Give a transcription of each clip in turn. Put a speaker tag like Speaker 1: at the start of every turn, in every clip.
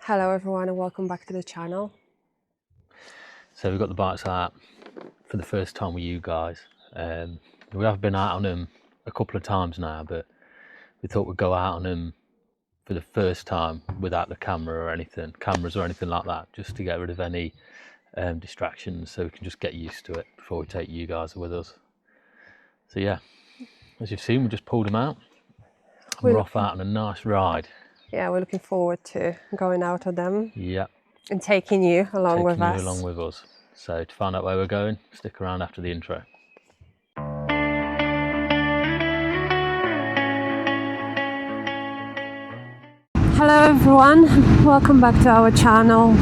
Speaker 1: Hello everyone and welcome back to the channel.
Speaker 2: So we've got the bikes out for the first time with you guys. We have been out on them a couple of times now, but we thought we'd go out on them for the first time without the cameras or anything like that, just to get rid of any distractions, so we can just get used to it before we take you guys with us. So yeah, as you've seen, we just pulled them out. We're off out on a nice ride.
Speaker 1: Yeah, we're looking forward to going out of them.
Speaker 2: Yeah.
Speaker 1: And taking you along with us.
Speaker 2: Taking you along with us. So to find out where we're going, stick around after the intro.
Speaker 1: Hello everyone, welcome back to our channel.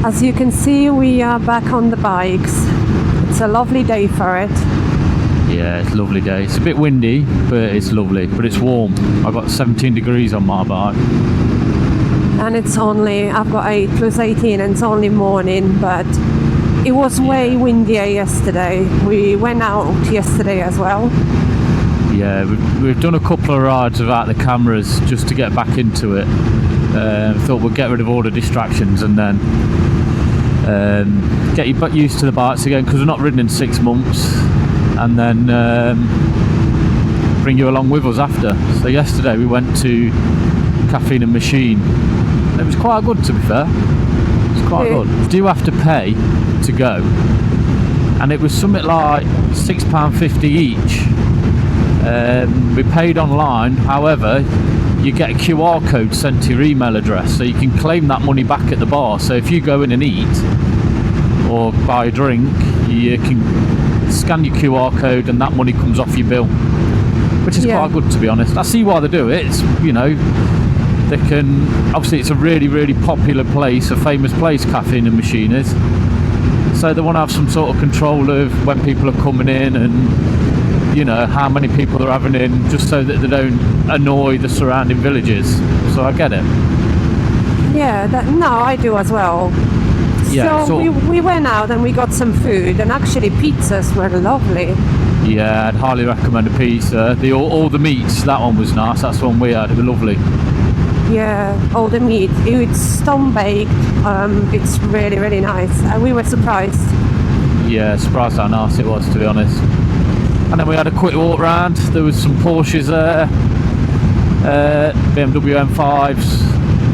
Speaker 1: As you can see, we are back on the bikes. It's a lovely day for it.
Speaker 2: Yeah, it's a lovely day. It's a bit windy, but it's lovely. But it's warm. I've got 17 degrees on my bike.
Speaker 1: And it's only, I've got 8 plus 18 and it's only morning, but it was way windier yesterday. We went out yesterday as well.
Speaker 2: Yeah, we've done a couple of rides without the cameras just to get back into it. Thought we'd get rid of all the distractions and then get you back used to the bikes again, because we're not ridden in 6 months. And then bring you along with us after. So yesterday we went to Caffeine and Machine. It was quite good, to be fair. It's quite good. You do have to pay to go, and it was something like £6.50 each. We paid online, however you get a QR code sent to your email address, so you can claim that money back at the bar. So if you go in and eat or buy a drink, you can scan your QR code and that money comes off your bill, which is quite good, to be honest. I see why they do it. It's, you know, they can, obviously it's a really popular place, a famous place, Caffeine and Machine is, so they want to have some sort of control of when people are coming in and, you know, how many people they're having in, just so that they don't annoy the surrounding villages. So I get it. Yeah,
Speaker 1: no, I do as well. Yeah, so we went out and we got some food, and actually pizzas were lovely.
Speaker 2: Yeah, I'd highly recommend a pizza. All the meats, that one was nice. That's the one we had. It was lovely.
Speaker 1: Yeah, all the meat. It's stone baked. It's really nice. And we were surprised.
Speaker 2: Yeah, surprised how nice it was, to be honest. And then we had a quick walk round. There was some Porsches there, BMW M5s.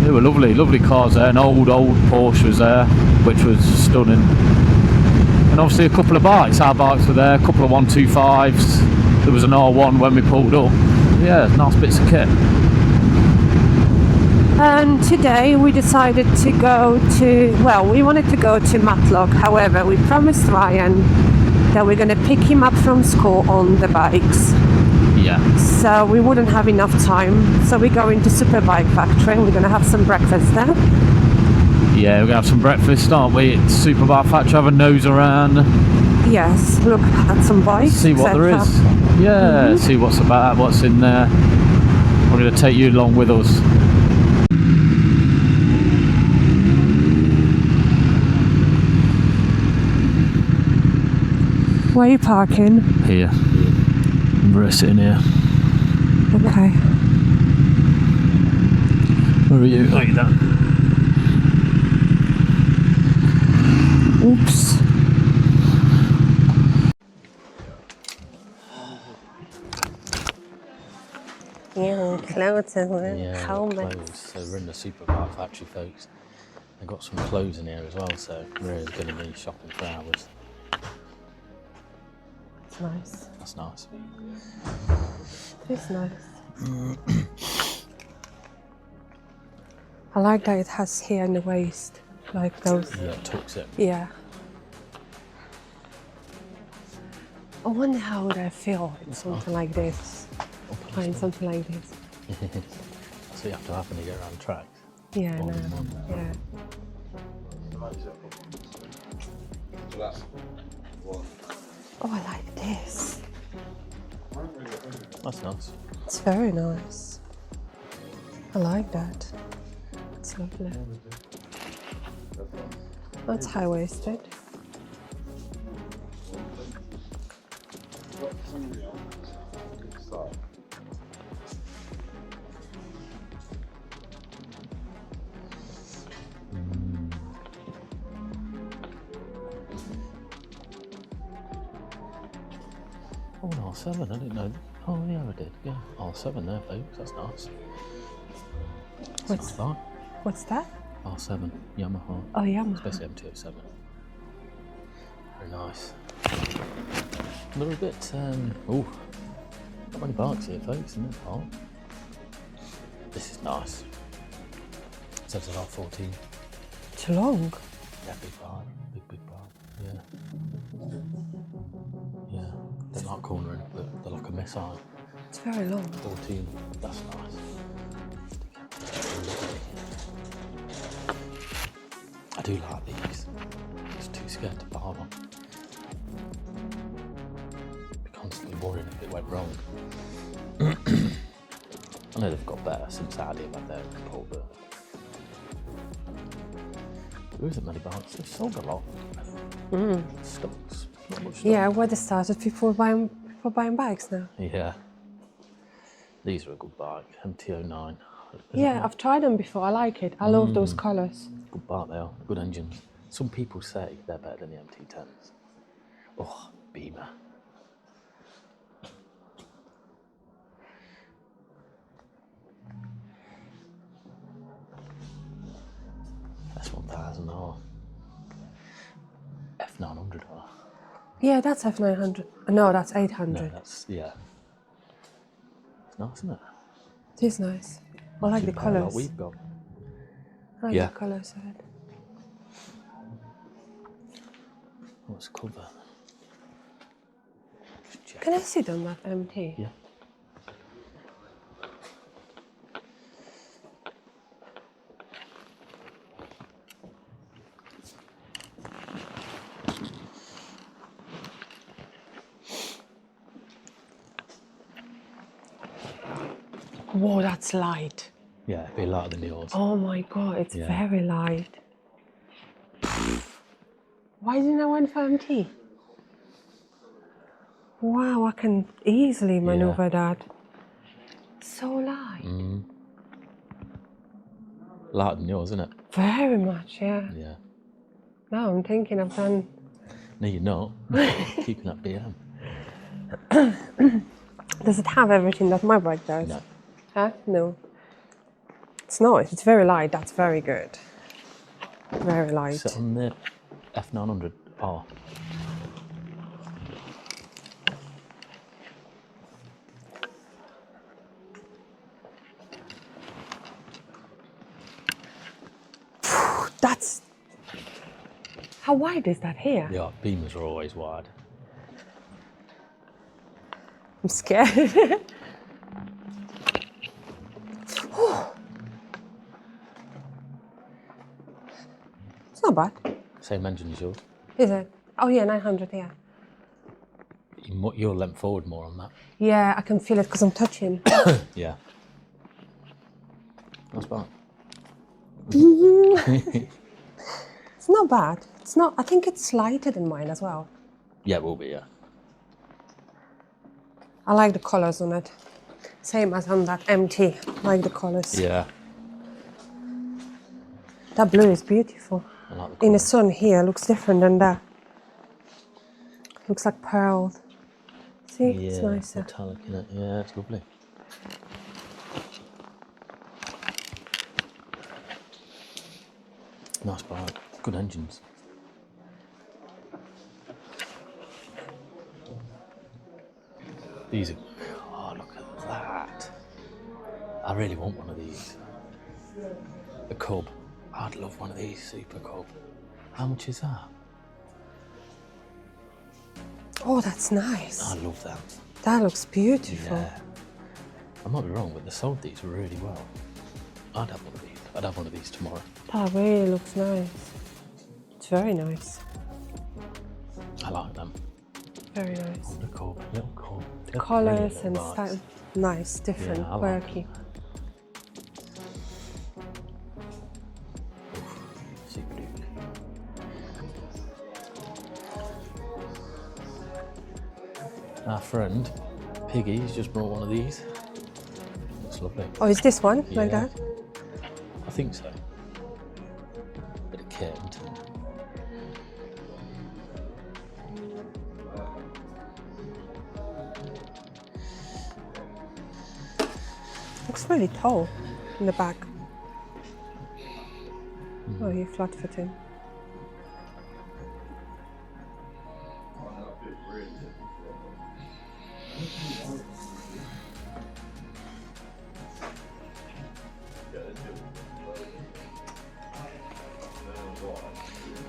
Speaker 2: They were lovely cars there. An old Porsche was there, which was stunning. And obviously a couple of bikes. Our bikes were there, a couple of 125s. There was an R1 when we pulled up. Yeah, nice bits of kit.
Speaker 1: And today we decided to go to, well, we wanted to go to Matlock. However, we promised Ryan that we're going to pick him up from school on the bikes.
Speaker 2: Yeah.
Speaker 1: So we wouldn't have enough time. So we're going to Superbike factory and we're going to have some breakfast there.
Speaker 2: Yeah, we're going to have some breakfast, aren't we? At Superbike factory, have a nose around.
Speaker 1: Yes, look at some bikes.
Speaker 2: See what there is. Yeah, see what's about, what's in there. We're going to take you along with us.
Speaker 1: Where are you parking?
Speaker 2: Here. We're sitting here.
Speaker 1: Okay.
Speaker 2: Where are you? Like that.
Speaker 1: Oops. Yeah, clothes and helmets.
Speaker 2: So we're in the Superbike factory, folks. They've got some clothes in here as well, so we're going to be shopping for hours.
Speaker 1: That's nice.
Speaker 2: That's nice.
Speaker 1: It's nice. I like that it has here in the waist, like those.
Speaker 2: Yeah, it tucks it.
Speaker 1: Yeah. I wonder how would I feel in something like this. Find something like this.
Speaker 2: So you have to have when you get around tracks.
Speaker 1: Yeah, no. Yeah. Oh, I like this.
Speaker 2: That's nice.
Speaker 1: It's very nice. I like that. It's lovely. That's high-waisted.
Speaker 2: Oh, an R7, I didn't know. Oh, yeah, I did. Yeah, R7 there, folks. That's nice.
Speaker 1: What's
Speaker 2: nice
Speaker 1: What's that?
Speaker 2: R7, Yamaha.
Speaker 1: Oh, Yamaha.
Speaker 2: Especially MT-07. Very nice. A little bit, oh, not many bikes here, folks, in this part. This is nice. It says an R14.
Speaker 1: Too long.
Speaker 2: Yeah, big bike. Big bike. Yeah. Yeah. They're not cornering, but they're like a missile.
Speaker 1: It's very long.
Speaker 2: 14. That's nice. I do like these. Just too scared to buy one. Be constantly worrying if it went wrong. I know they've got better since Audi have had their report, but there isn't many bikes. They've sold a lot. Stocks. Not much stock.
Speaker 1: Yeah, where they started, people buying bikes now.
Speaker 2: Yeah. These are a good bike. MT-09.
Speaker 1: Yeah, I've tried them before. I like it. I love those colours.
Speaker 2: Good bike they are. Good engines. Some people say they're better than the MT-10s. Oh, Beamer. S1000R. F900R.
Speaker 1: Yeah, that's F900. No, that's 800.
Speaker 2: No, that's, yeah. It's nice, isn't it?
Speaker 1: It is nice. I like the
Speaker 2: Compare what
Speaker 1: colours.
Speaker 2: we've got.
Speaker 1: I like
Speaker 2: Yeah.
Speaker 1: the colours of it.
Speaker 2: What's the cover? Just check.
Speaker 1: Can I sit on that MT?
Speaker 2: Yeah.
Speaker 1: Whoa, that's light.
Speaker 2: Yeah, it'd be lighter than yours.
Speaker 1: Oh my god, it's
Speaker 2: Yeah.
Speaker 1: very light. Why didn't I went for MT? Wow, I can easily maneuver that. So light.
Speaker 2: Lighter than yours, isn't it?
Speaker 1: Very much, yeah.
Speaker 2: Yeah.
Speaker 1: Now I'm thinking I've done.
Speaker 2: No, you're not. Keeping that BM.
Speaker 1: Does it have everything that my bike does?
Speaker 2: No.
Speaker 1: Huh? No. It's not. It's very light. That's very good. Very light.
Speaker 2: Sit on the F900R.
Speaker 1: That's. How wide is that here?
Speaker 2: Yeah, Beemers are always wide.
Speaker 1: I'm scared. It's not bad.
Speaker 2: Same engine as yours.
Speaker 1: Is it? Oh yeah, 900, yeah.
Speaker 2: You're leant forward more on that.
Speaker 1: Yeah, I can feel it because I'm touching.
Speaker 2: Yeah. That's bad.
Speaker 1: It's not bad. It's not. I think it's lighter than mine as well.
Speaker 2: Yeah, it will be, yeah.
Speaker 1: I like the colours on it. Same as on that MT. I like the colours.
Speaker 2: Yeah.
Speaker 1: That blue is beautiful.
Speaker 2: I like the
Speaker 1: In the
Speaker 2: colour.
Speaker 1: sun here, looks different than that. Looks like pearl. See,
Speaker 2: Yeah,
Speaker 1: it's nicer.
Speaker 2: metallic in it. Yeah, it's lovely. Nice bike. Good engines. These are. Oh, look at that. I really want one of these. A Cub. I'd love one of these Super Cub. How much is that?
Speaker 1: Oh, that's nice.
Speaker 2: I love that.
Speaker 1: That looks beautiful.
Speaker 2: Yeah. I might be wrong, but they sold these really well. I'd have one of these. I'd have one of these tomorrow.
Speaker 1: That really looks nice. It's very nice.
Speaker 2: I like them.
Speaker 1: Very nice.
Speaker 2: The Cub, little Cub.
Speaker 1: The colours and style. nice, different,
Speaker 2: Yeah, I like
Speaker 1: quirky.
Speaker 2: Superduke. Our friend Piggy's just brought one of these. Looks lovely.
Speaker 1: Oh, is this one like
Speaker 2: Yeah.
Speaker 1: that?
Speaker 2: I think so. Bit of kit.
Speaker 1: Looks really tall in the back. Oh, you flat-footed.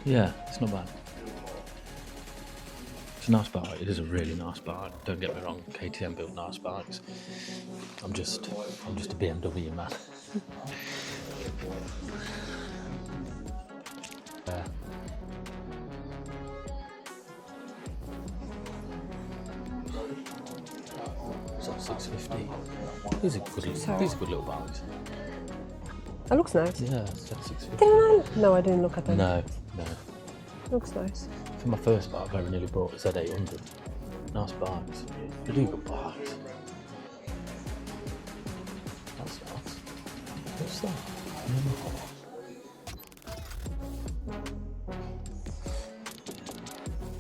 Speaker 2: Yeah, it's not bad. It's a nice bike. It is a really nice bike. Don't get me wrong. KTM built nice bikes. I'm just a BMW man. Yeah. It's like 650. These are good little bikes.
Speaker 1: That looks nice.
Speaker 2: Yeah, it's like 650.
Speaker 1: Didn't I? No, I didn't look at them.
Speaker 2: No.
Speaker 1: Looks nice.
Speaker 2: For my first bike, I nearly bought a Z800. Nice bikes. They do good bikes. That's nice. What's that?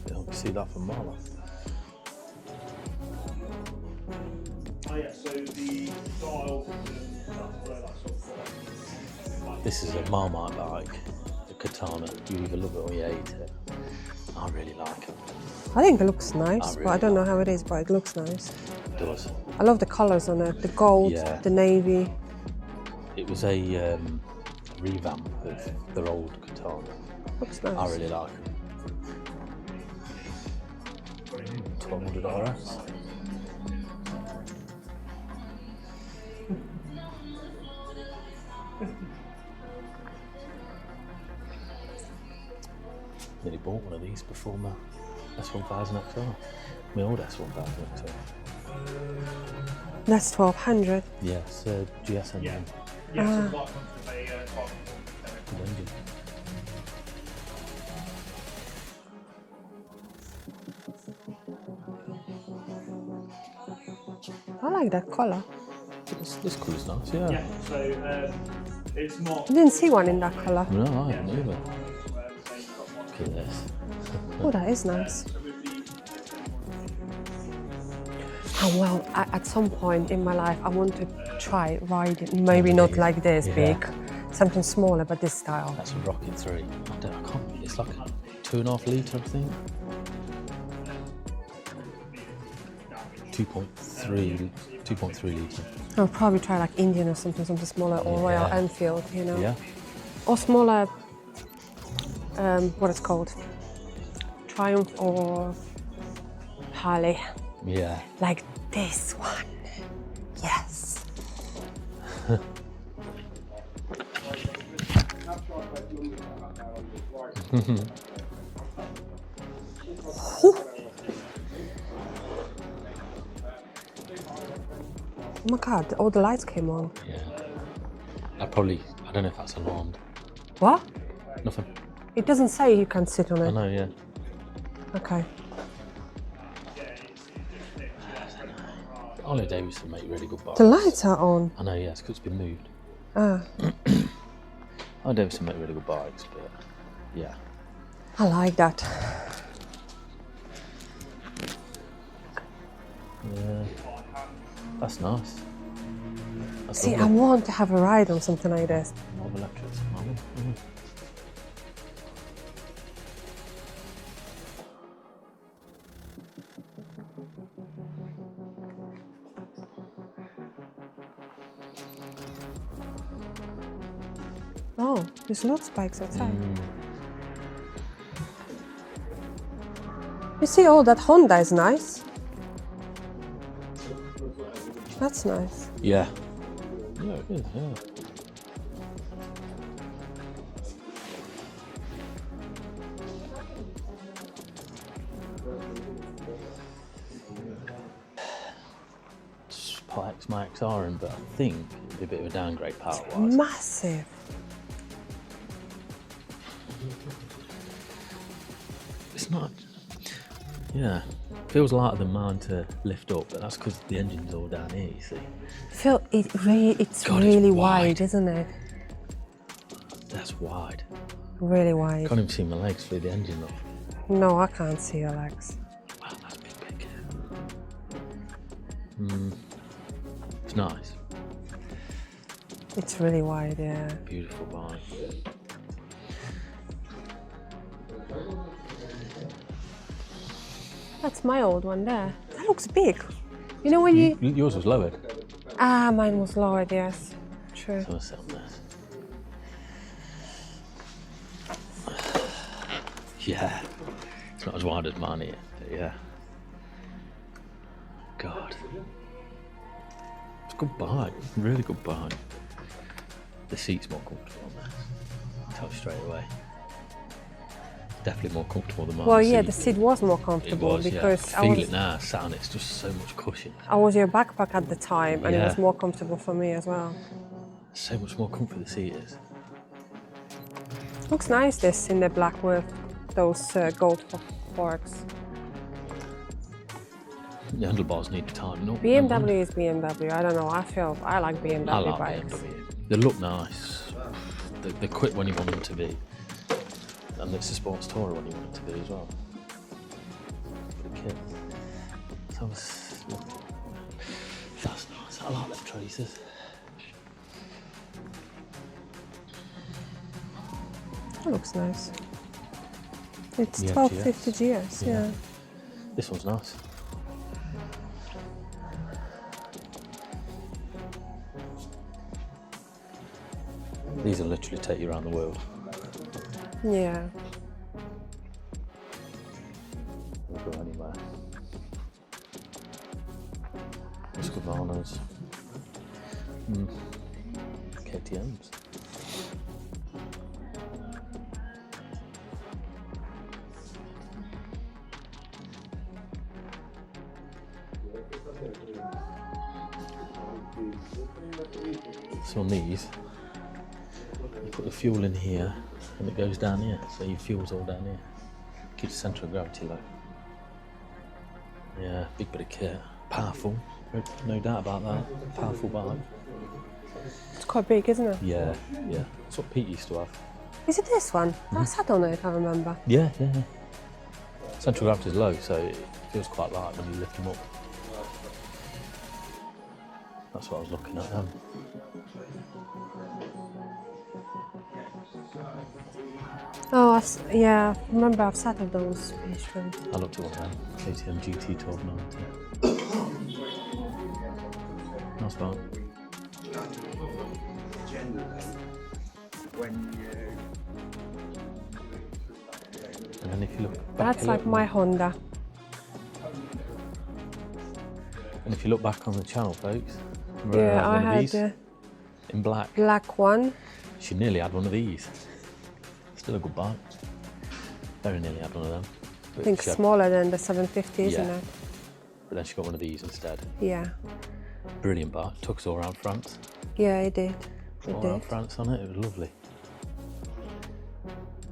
Speaker 2: You can see that from Marla.
Speaker 3: Oh yeah, so the dial,
Speaker 2: This is a Marmite bike, a Katana. You either love it or you hate it. I really like it.
Speaker 1: I think it looks nice,
Speaker 2: I
Speaker 1: but I
Speaker 2: really
Speaker 1: don't know
Speaker 2: like
Speaker 1: how it is, but it looks nice.
Speaker 2: It does.
Speaker 1: I love the colours on it, the gold,
Speaker 2: Yeah.
Speaker 1: the navy.
Speaker 2: It was a revamp of their old Katana.
Speaker 1: Looks nice.
Speaker 2: I really like it. 1200 RS. Nearly bought one of these before my S1000 XR. My old S1000 XR.
Speaker 1: That's 1200.
Speaker 2: Yes, GSM.
Speaker 3: yeah, so the bike comes with a
Speaker 2: Good engine.
Speaker 1: I like that colour.
Speaker 2: This colour's nice, yeah.
Speaker 3: yeah, so it's not.
Speaker 1: I didn't see one in that colour.
Speaker 2: No, I haven't either.
Speaker 3: So you've got one.
Speaker 2: Look at this.
Speaker 1: Oh, that is nice.
Speaker 3: So with the
Speaker 1: Oh, well, at some point in my life, I want to try riding. Maybe not like this
Speaker 2: Yeah.
Speaker 1: big, something smaller, but this style.
Speaker 2: That's a Rocket 3. I can't. It's like a 2.5 litre, I think. 2.3 litre.
Speaker 1: I'll probably try like Indian or something smaller, or Royal
Speaker 2: Yeah.
Speaker 1: Enfield, you know.
Speaker 2: Yeah.
Speaker 1: Or smaller, what it's called, Triumph or Harley,
Speaker 2: Yeah.
Speaker 1: like this one. Yes. Oh my god, all the lights came on.
Speaker 2: Yeah. I don't know if that's alarmed.
Speaker 1: What?
Speaker 2: Nothing.
Speaker 1: It doesn't say you can sit on
Speaker 2: I
Speaker 1: it.
Speaker 2: know, yeah.
Speaker 1: Okay.
Speaker 2: Harley Davidson make really good bikes.
Speaker 1: The lights are on.
Speaker 2: I know, yes, because it's been moved.
Speaker 1: Ah,
Speaker 2: Harley Davidson make really good bikes, but yeah.
Speaker 1: I like that.
Speaker 2: Yeah. That's nice. That's
Speaker 1: See, I
Speaker 2: lovely.
Speaker 1: want to have a ride on something like this.
Speaker 2: More electrics.
Speaker 1: Oh, there's lots of bikes outside. You see, oh, that Honda is nice. That's nice.
Speaker 2: Yeah. Yeah, it is, yeah. put my XR in, but I think it'd be a bit of a downgrade power-wise.
Speaker 1: Massive.
Speaker 2: It's not. Yeah, feels lighter than mine to lift up, but that's because the engine's all down here. You see.
Speaker 1: It's
Speaker 2: God,
Speaker 1: really
Speaker 2: it's
Speaker 1: wide,
Speaker 2: wide.
Speaker 1: isn't it?
Speaker 2: That's wide.
Speaker 1: Really wide.
Speaker 2: Can't even see my legs through the engine though.
Speaker 1: No, I can't see your legs.
Speaker 2: Wow, that's big. It's nice.
Speaker 1: It's really wide, yeah.
Speaker 2: Beautiful bike.
Speaker 1: That's my old one there. That looks big. You know when you...
Speaker 2: Yours was lowered.
Speaker 1: Ah, mine was lowered, yes. True.
Speaker 2: So I'll sit on this. Yeah. It's not as wide as mine here, but yeah. God. It's a good bike. Really good bike. The seat's more comfortable on this. I'll tell you straight away. Definitely more comfortable than mine.
Speaker 1: Well, yeah, the seat was more
Speaker 2: It
Speaker 1: comfortable
Speaker 2: was,
Speaker 1: because
Speaker 2: yeah. I feel it now, sat on it. It's just so much cushion.
Speaker 1: I was your backpack at the time and it was
Speaker 2: Yeah.
Speaker 1: more comfortable for me as well.
Speaker 2: So much more comfy the seat is.
Speaker 1: Looks nice, this in the black with those gold forks.
Speaker 2: The handlebars need tightening up.
Speaker 1: BMW is BMW. I don't know. I like BMW
Speaker 2: I like
Speaker 1: bikes.
Speaker 2: BMW. They look nice. They're quick when you want them to be. And it's a sports tourer when you want it to be as well. For the kid. So that's nice. I like them traces.
Speaker 1: That looks nice. It's
Speaker 2: Yeah,
Speaker 1: 1250 GS, yeah.
Speaker 2: This one's nice. These will literally take you around the world.
Speaker 1: Yeah.
Speaker 2: We'll go anywhere. Husqvarnas. KTMs. So on these, you put the fuel in here and it goes down here, so your fuel's all down here. Keeps the centre of gravity low. Yeah, big bit of kit. Powerful, no doubt about that. Powerful bike.
Speaker 1: It's quite big, isn't it?
Speaker 2: Yeah. That's what Pete used to have.
Speaker 1: Is it this one? I sat on it, I remember.
Speaker 2: Yeah. Central gravity's low, so it feels quite light when you lift them up. That's what I was looking at then.
Speaker 1: Oh, yeah. Remember, I've sat on those pastries.
Speaker 2: I looked at one of them. KTM GT 1290. Nice bike. And then if you look back
Speaker 1: That's
Speaker 2: a
Speaker 1: like
Speaker 2: little-
Speaker 1: my Honda.
Speaker 2: And if you look back on the channel, folks,
Speaker 1: Yeah, I
Speaker 2: one of
Speaker 1: had
Speaker 2: these
Speaker 1: the
Speaker 2: in black.
Speaker 1: black one.
Speaker 2: She nearly had one of these. Still a good bike. Very nearly had one of them.
Speaker 1: I think smaller than the 750, isn't
Speaker 2: Yeah.
Speaker 1: it?
Speaker 2: But then she got one of these instead.
Speaker 1: Yeah.
Speaker 2: Brilliant bike. Took us all around France.
Speaker 1: Yeah, it did.
Speaker 2: All around France on it. It was lovely.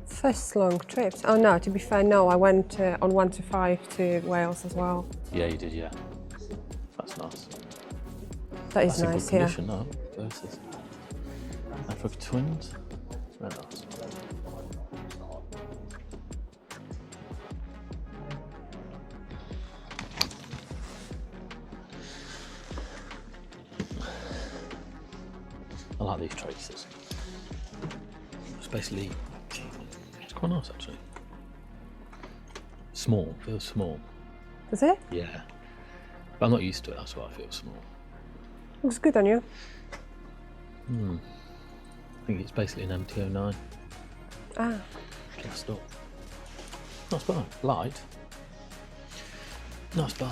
Speaker 1: First long trips. Oh no, to be fair, no. I went on 1 to 5 to Wales as well.
Speaker 2: Yeah, you did, yeah. That's nice.
Speaker 1: That is
Speaker 2: That's
Speaker 1: nice,
Speaker 2: in
Speaker 1: yeah.
Speaker 2: good condition, no? Versus Africa Twins. Very nice. I like these traces. It's basically, it's quite nice actually. Small, feels small.
Speaker 1: Is it?
Speaker 2: Yeah. But I'm not used to it, that's why I feel small.
Speaker 1: Looks good on you.
Speaker 2: I think it's basically an MT-09.
Speaker 1: Ah.
Speaker 2: Gassed up. Nice bike. Light. Nice bike.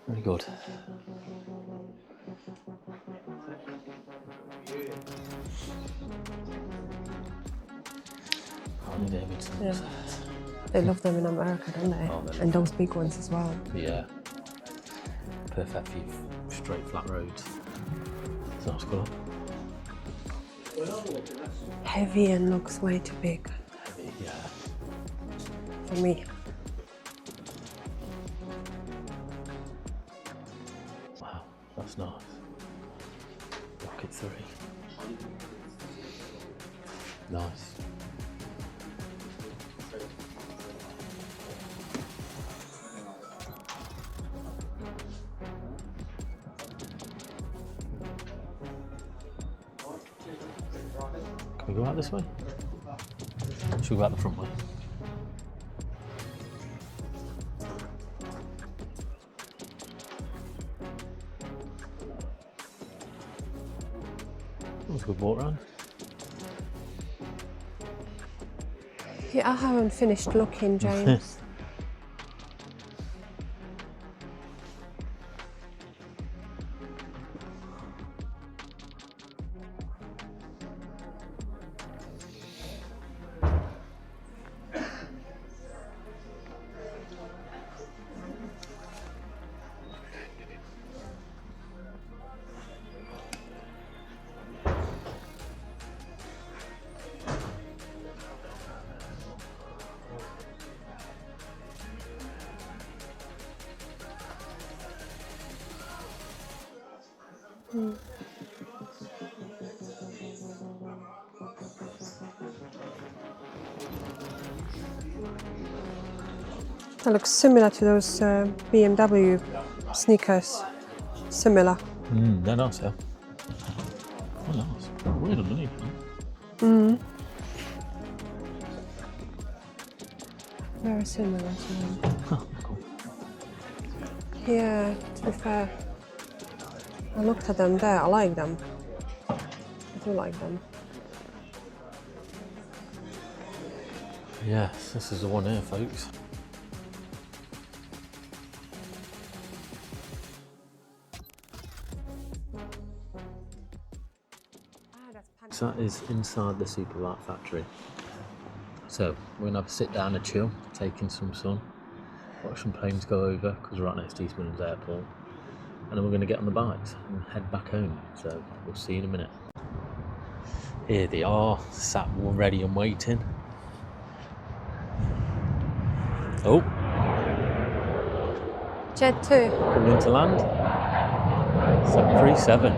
Speaker 2: Very good. Harley Davidson's.
Speaker 1: Yeah. They love them in America, don't they?
Speaker 2: Oh, they
Speaker 1: And those big ones as well.
Speaker 2: Yeah. Perfect for straight flat roads. It's nice colour.
Speaker 1: Heavy and looks way too big
Speaker 2: Heavy, yeah.
Speaker 1: for me.
Speaker 2: Wow, that's nice. Rocket 3. Nice. Can we go out this way? Should we go out the front way? That was a good walk round.
Speaker 1: Yeah, I haven't finished looking, James. That looks similar to those BMW sneakers. Similar.
Speaker 2: They're nice, yeah. Oh, nice. Weird underneath, huh?
Speaker 1: Very similar to them.
Speaker 2: Huh, cool.
Speaker 1: Yeah, to be fair. I looked at them there, I like them. I do like them.
Speaker 2: Yes, this is the one here, folks. So that is inside the Superbike factory. So we're gonna have a sit down and chill, take in some sun, watch some planes go over because we're right next to East Midlands Airport, and then we're gonna get on the bikes and head back home. So we'll see you in a minute. Here they are, sat ready and waiting. Oh,
Speaker 1: Jet 2.
Speaker 2: coming into land. 737.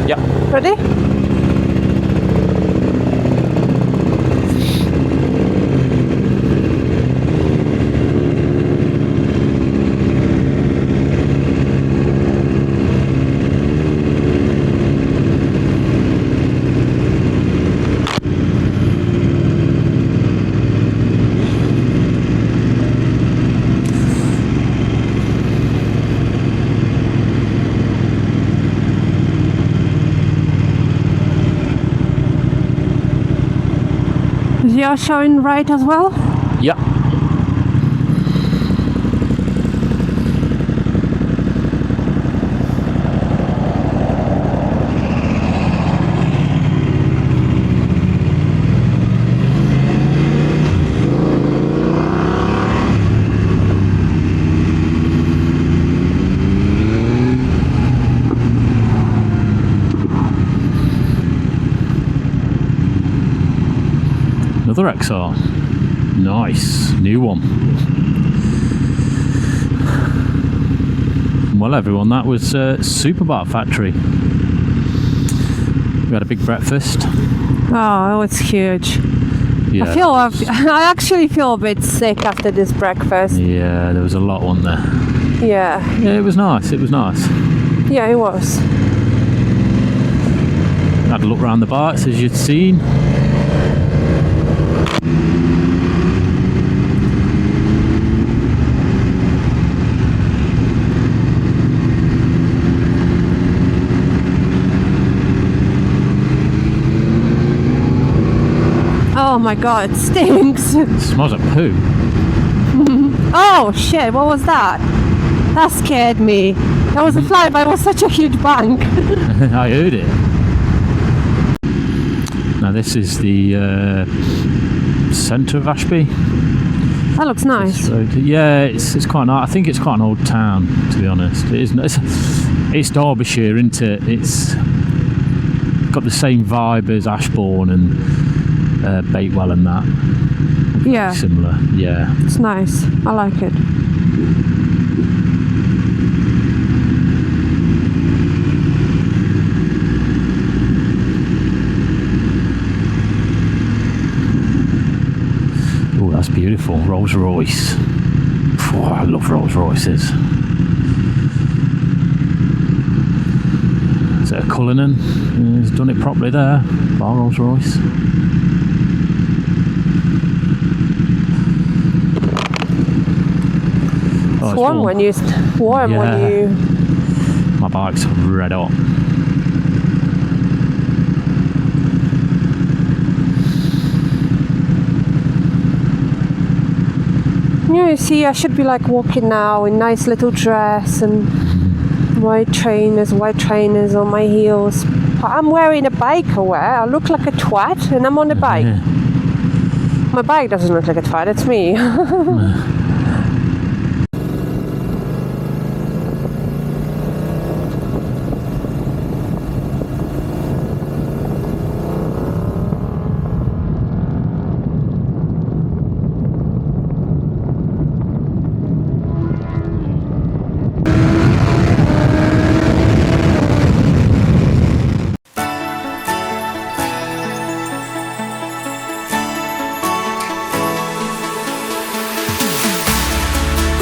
Speaker 2: Yeah.
Speaker 1: Ready? Is yours showing right as well?
Speaker 2: Yeah. Another XR. Nice. New one. Well, everyone, that was Superbike factory. We had a big breakfast.
Speaker 1: Oh, it's huge.
Speaker 2: Yeah.
Speaker 1: I actually feel a bit sick after this breakfast.
Speaker 2: Yeah, there was a lot on there.
Speaker 1: Yeah.
Speaker 2: Yeah, it was nice. It was nice.
Speaker 1: Yeah, it was.
Speaker 2: Had a look around the bikes, as you'd seen.
Speaker 1: my god, it stinks.
Speaker 2: It smells like poo.
Speaker 1: Oh shit, what was that? That scared me. That was a fly, but it was such a huge bank.
Speaker 2: I heard it. Now this is the centre of Ashby.
Speaker 1: That looks nice.
Speaker 2: So, yeah, it's quite nice. I think it's quite an old town, to be honest. It is. It's Derbyshire, isn't it? It's got the same vibe as Ashbourne and Bakewell and that.
Speaker 1: Yeah,
Speaker 2: Similar, yeah.
Speaker 1: it's nice. I like it.
Speaker 2: Oh, that's beautiful. Rolls Royce. Oh, I love Rolls Royces. Is it a Cullinan? He's done it properly there. Bar Rolls Royce. Oh,
Speaker 1: It's warm when you
Speaker 2: My bike's red hot.
Speaker 1: You see, I should be like walking now in nice little dress and white trainers on my heels. But I'm wearing a biker wear. I look like a twat and I'm on a bike.
Speaker 2: Yeah.
Speaker 1: My bike doesn't look like a twat, it's me.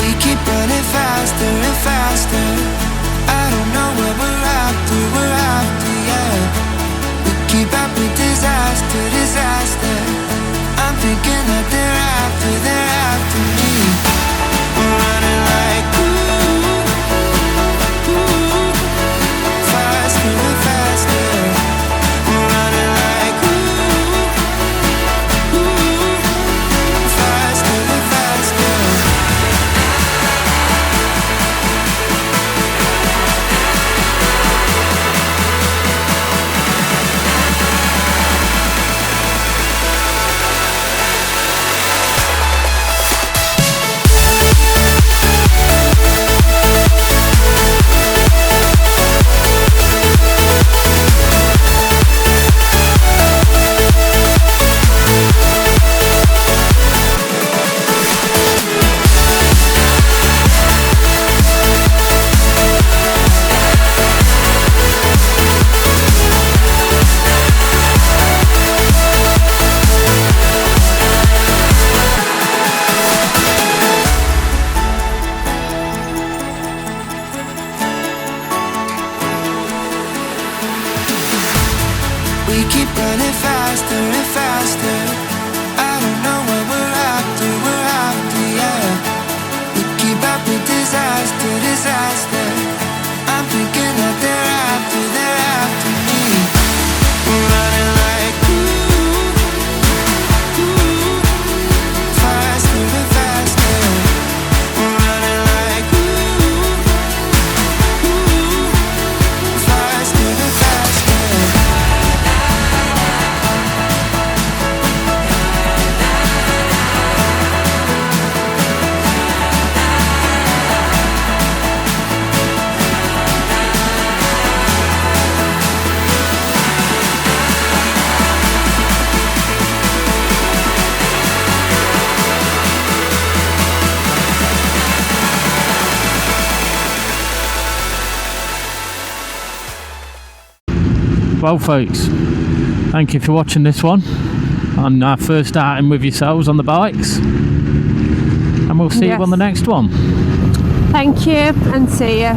Speaker 4: We keep running faster and faster. I don't know what we're after, yeah. We keep up with disaster. I'm thinking that they're after me. We're running like faster and faster. We're running like faster and faster.
Speaker 2: Well folks, thank you for watching this one on our first outing with yourselves on the bikes, and we'll see you on the next one.
Speaker 1: Thank you and see you.